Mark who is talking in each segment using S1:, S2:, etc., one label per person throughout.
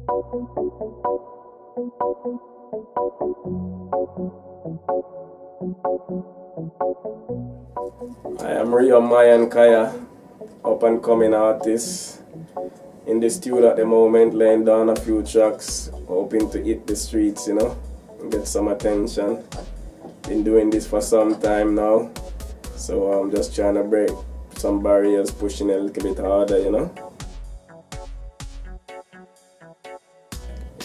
S1: I am Riomayankaya, up and coming artist. In the studio at the moment, laying down a few tracks, hoping to hit the streets, and get some attention. Been doing this for some time now, so I'm just trying to break some barriers, pushing a little bit harder.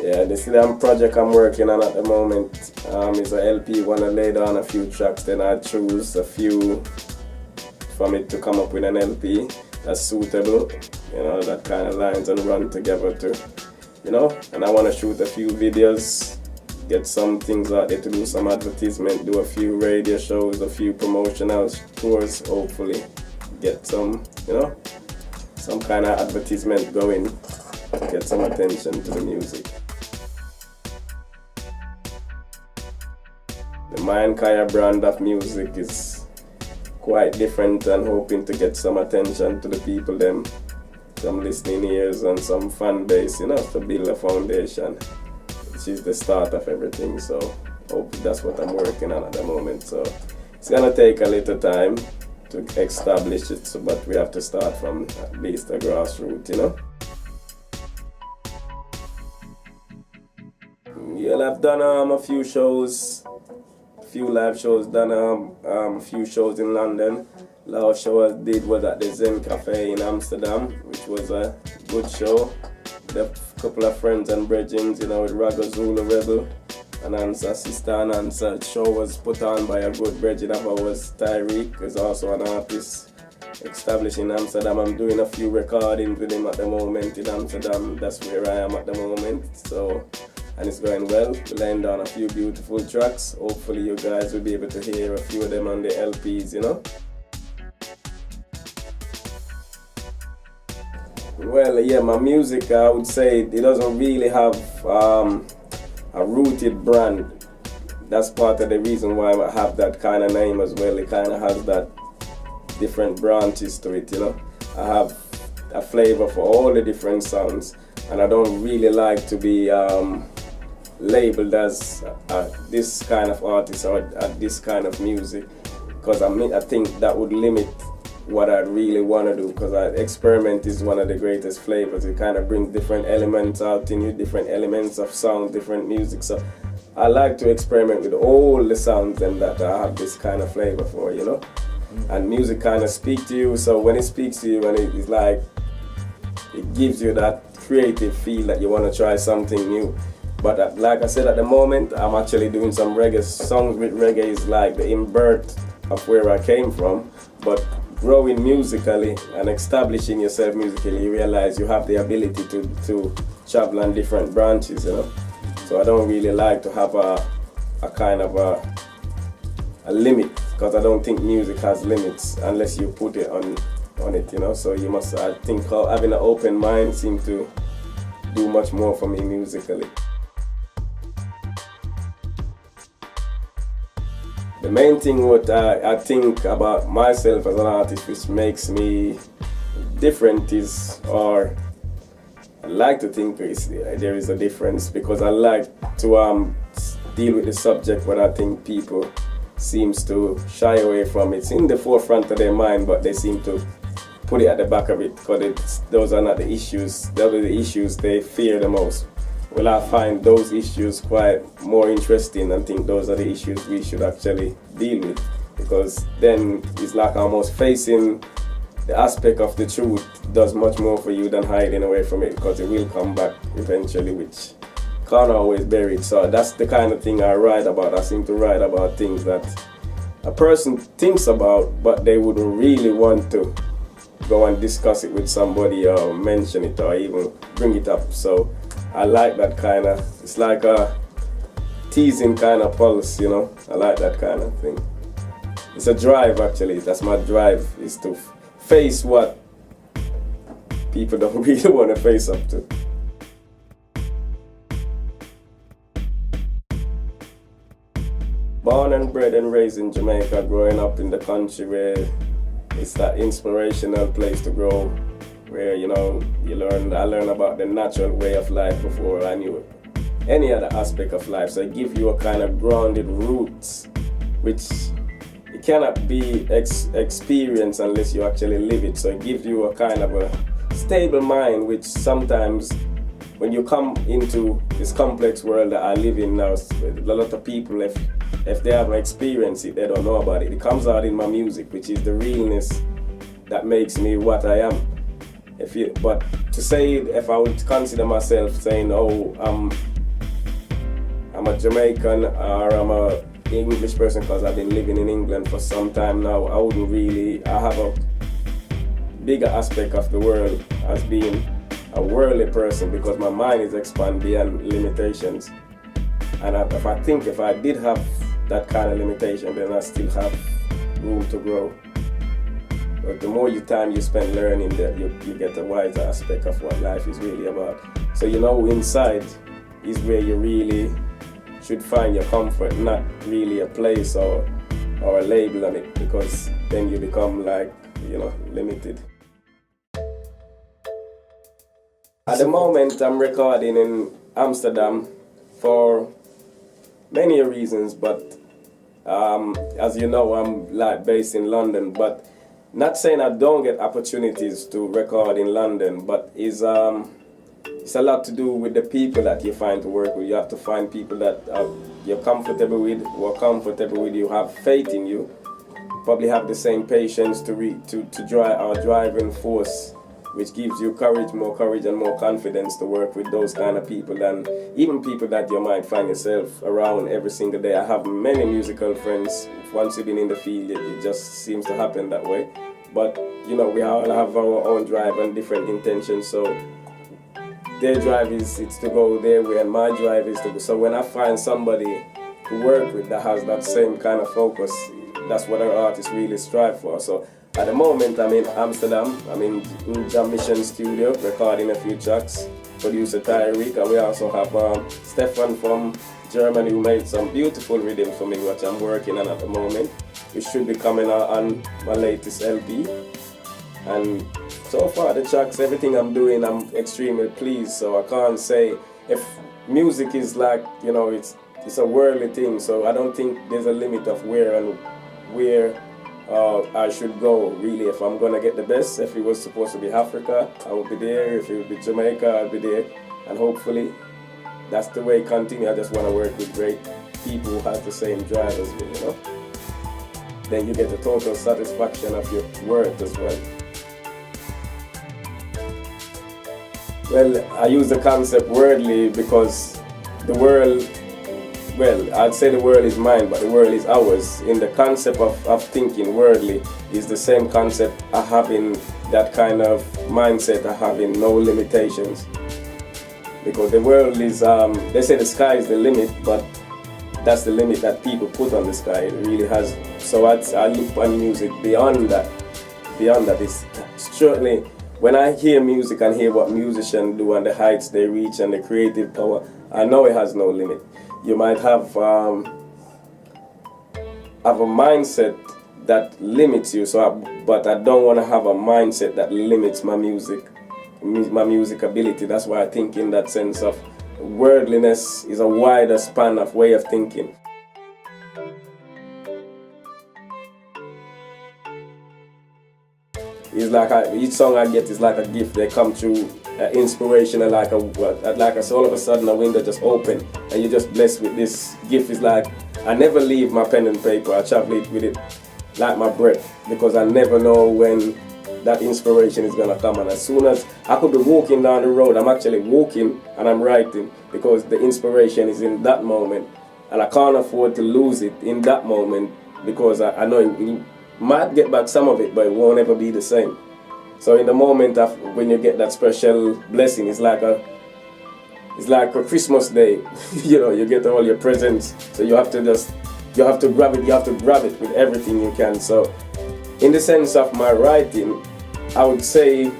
S1: Yeah, this project I'm working on at the moment is a LP. Want to lay down a few tracks, then I choose a few from it to come up with an LP that's suitable, that kind of lines and run together too, and I want to shoot a few videos, get some things out there to do some advertisement, do a few radio shows, a few promotional tours, hopefully get some, some kind of advertisement going, get some attention to the music. The Mayan Kaya brand of music is quite different, and hoping to get some attention to the people, them, some listening ears and some fan base, to build a foundation, which is the start of everything. So hope that's what I'm working on at the moment. So it's gonna take a little time to establish it, but we have to start from at least the grassroots, Yeah, I've done a few shows, few live shows, done a few shows in London. Last show I did was at the Zen Cafe in Amsterdam, which was a good show. With a couple of friends and brethren, with Raga Zulu Rebel and Ansa, Sister and Ansa. The show was put on by a good brethren of ours, Tyreek, who's also an artist established in Amsterdam. I'm doing a few recordings with him at the moment in Amsterdam. That's where I am at the moment. And it's going well. We're laying down a few beautiful tracks. Hopefully you guys will be able to hear a few of them on the LPs, Well, yeah, my music, I would say it doesn't really have a rooted brand. That's part of the reason why I have that kind of name as well. It kind of has that different branches to it, I have a flavor for all the different sounds, and I don't really like to be labeled as this kind of artist or this kind of music, because I think that would limit what I really want to do, because experiment is one of the greatest flavors. It kind of brings different elements out in you, different elements of sound, different music. So I like to experiment with all the sounds and that I have this kind of flavor for, And music kind of speaks to you, so when it speaks to you, and it's like, it gives you that creative feel that you want to try something new. But like I said, at the moment, I'm actually doing some reggae songs with reggae. Is like the invert of where I came from. But growing musically and establishing yourself musically, you realize you have the ability to travel on different branches, So I don't really like to have a kind of a limit, because I don't think music has limits unless you put it on it, So you must, I think having an open mind seems to do much more for me musically. The main thing what I think about myself as an artist, which makes me different, is, or I like to think there is a difference, because I like to deal with the subject when I think people seems to shy away from it. It's in the forefront of their mind, but they seem to put it at the back of it, because those are not the issues. Those are the issues they fear the most. Well, I find those issues quite more interesting, and think those are the issues we should actually deal with, because then it's like almost facing the aspect of the truth does much more for you than hiding away from it, because it will come back eventually, which can't always bear it. So that's the kind of thing I write about. I seem to write about things that a person thinks about, but they wouldn't really want to go and discuss it with somebody or mention it or even bring it up. So I like that kind of, it's like a teasing kind of pulse, I like that kind of thing. It's a drive, actually. That's my drive, is to face what people don't really want to face up to. Born and bred and raised in Jamaica, growing up in the country where it's that inspirational place to grow where I learned about the natural way of life before I knew any other aspect of life. So it gives you a kind of grounded roots, which it cannot be experienced unless you actually live it. So it gives you a kind of a stable mind, which sometimes when you come into this complex world that I live in now, a lot of people, if they haven't experienced it, they don't know about it. It comes out in my music, which is the realness that makes me what I am. But to say, if I would consider myself saying, oh, I'm a Jamaican or I'm a English person because I've been living in England for some time now, I have a bigger aspect of the world as being a worldly person, because my mind is expanded beyond limitations. And if I did have that kind of limitation, then I still have room to grow. But the more time you spend learning, that you get a wiser aspect of what life is really about. So inside is where you really should find your comfort, not really a place or a label on it, because then you become limited. At the moment, I'm recording in Amsterdam for many reasons, but as you know, I'm based in London. But not saying I don't get opportunities to record in London, but it's a lot to do with the people that you find to work with. You have to find people that you're comfortable with, who are comfortable with you, have faith in you, probably have the same patience to drive our driving force, which gives you more courage and more confidence to work with those kind of people than even people that you might find yourself around every single day. I have many musical friends. Once you've been in the field, it just seems to happen that way. But we all have our own drive and different intentions. So their drive it's to go their way, and my drive is to go. So when I find somebody to work with that has that same kind of focus, that's what our artists really strive for. So at the moment, I'm in Amsterdam. I'm in Jam Mission Studio recording a few tracks. Producer Tyreek, and we also have Stefan from Germany, who made some beautiful rhythms for me, which I'm working on at the moment. It should be coming out on my latest LP. And so far, the tracks, everything I'm doing, I'm extremely pleased. So I can't say if music is it's a worldly thing. So I don't think there's a limit of where I should go, really. If I'm gonna get the best, if it was supposed to be Africa, I would be there. If it would be Jamaica, I'll be there. And hopefully, that's the way it continue. I just want to work with great people who have the same drive as me, Then you get the total satisfaction of your work as well. Well, I use the concept worldly because the world, I'd say the world is mine, but the world is ours. In the concept of thinking worldly is the same concept of having that kind of mindset of having no limitations. Because the world is, they say the sky is the limit, but that's the limit that people put on the sky. It really has. So I look on music beyond that. It's certainly, when I hear music and hear what musicians do and the heights they reach and the creative power, I know it has no limit. You might have a mindset that limits you, but I don't want to have a mindset that limits my music ability. That's why I think in that sense of worldliness is a wider span of way of thinking. It's like each song I get is like a gift. They come through inspiration, and all of a sudden a window just open and you're just blessed with this gift. Is like I never leave my pen and paper. I travel with it like my breath, because I never know when that inspiration is gonna come. And as soon as I could be walking down the road, I'm actually walking and I'm writing, because the inspiration is in that moment, and I can't afford to lose it in that moment, because I know you might get back some of it, but it won't ever be the same. So in the moment of when you get that special blessing, it's like a Christmas day. You get all your presents, so you have to grab it with everything you can. So in the sense of my writing, I would say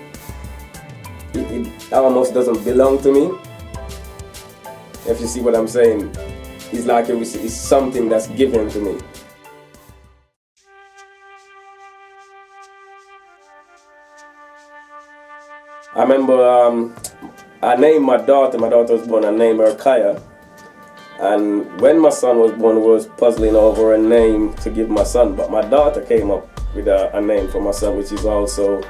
S1: it almost doesn't belong to me, if you see what I'm saying. It's like it's something that's given to me. I remember I named my daughter was born, I named her Kaya. And when my son was born, I was puzzling over a name to give my son, but my daughter came up with a name for my son, which is also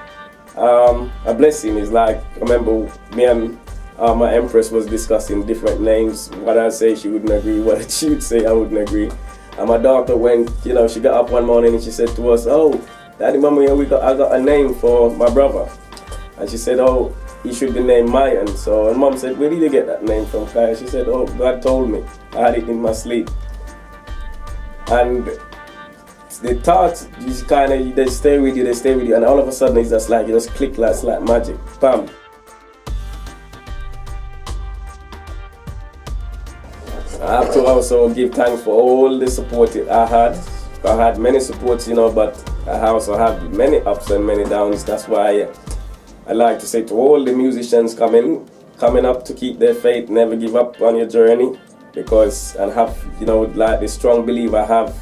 S1: a blessing. It's like, I remember me and my empress was discussing different names. What I say, she wouldn't agree. What she would say, I wouldn't agree. And my daughter went, she got up one morning and she said to us, "Oh, Daddy, Mama, I got a name for my brother." And she said, "Oh, he should be named Mayan." So her mom said, "Where did you get that name from, Kaya?" She said, "Oh, God told me. I had it in my sleep." And the thoughts, they stay with you, and all of a sudden it's just like, you just click like magic, bam. I have to also give thanks for all the support I had. I had many supports, but I also had many ups and many downs. That's why I like to say to all the musicians coming up to keep their faith, never give up on your journey, because and have like the strong belief I have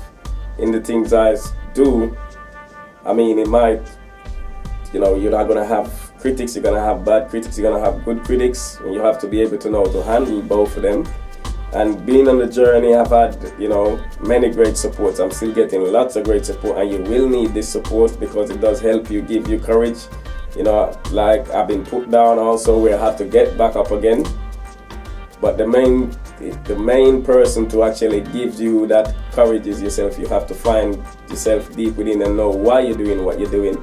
S1: in the things I do. I mean, it might, you're not gonna have critics, you're gonna have bad critics, you're gonna have good critics, and you have to be able to know to handle both of them. And being on the journey, I've had, many great supports. I'm still getting lots of great support, and you will need this support because it does help you, give you courage. Like I've been put down also, where I have to get back up again. But the main person to actually give you that courage is yourself. You have to find yourself deep within and know why you're doing what you're doing.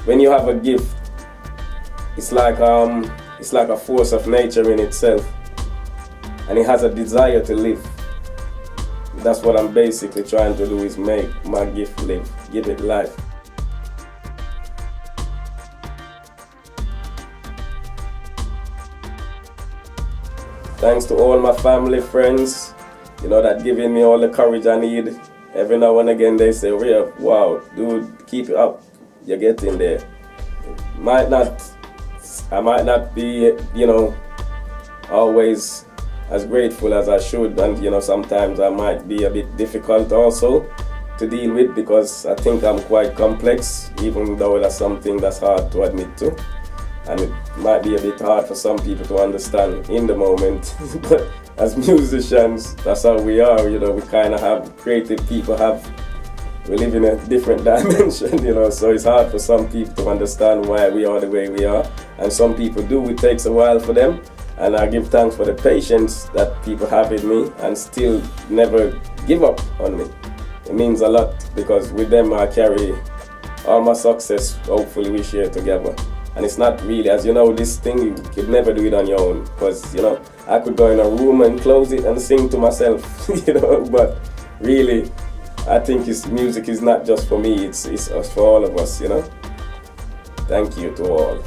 S1: When you have a gift, it's like a force of nature in itself, and it has a desire to live. That's what I'm basically trying to do, is make my gift live, give it life. Thanks to all my family, friends, that giving me all the courage I need. Every now and again they say, "Rio, wow, dude, keep it up, you're getting there." I might not be, always as grateful as I should, and sometimes I might be a bit difficult also to deal with, because I think I'm quite complex, even though that's something that's hard to admit to, and it might be a bit hard for some people to understand in the moment. But as musicians, that's how we are. We kind of have creative people we live in a different dimension, so it's hard for some people to understand why we are the way we are, and some people do. It takes a while for them, and I give thanks for the patience that people have in me and still never give up on me. It means a lot, because with them I carry all my success. Hopefully we share together. And it's not really, as you know, this thing, you could never do it on your own, because I could go in a room and close it and sing to myself, but really I think music is not just for me, it's for all of us, Thank you to all.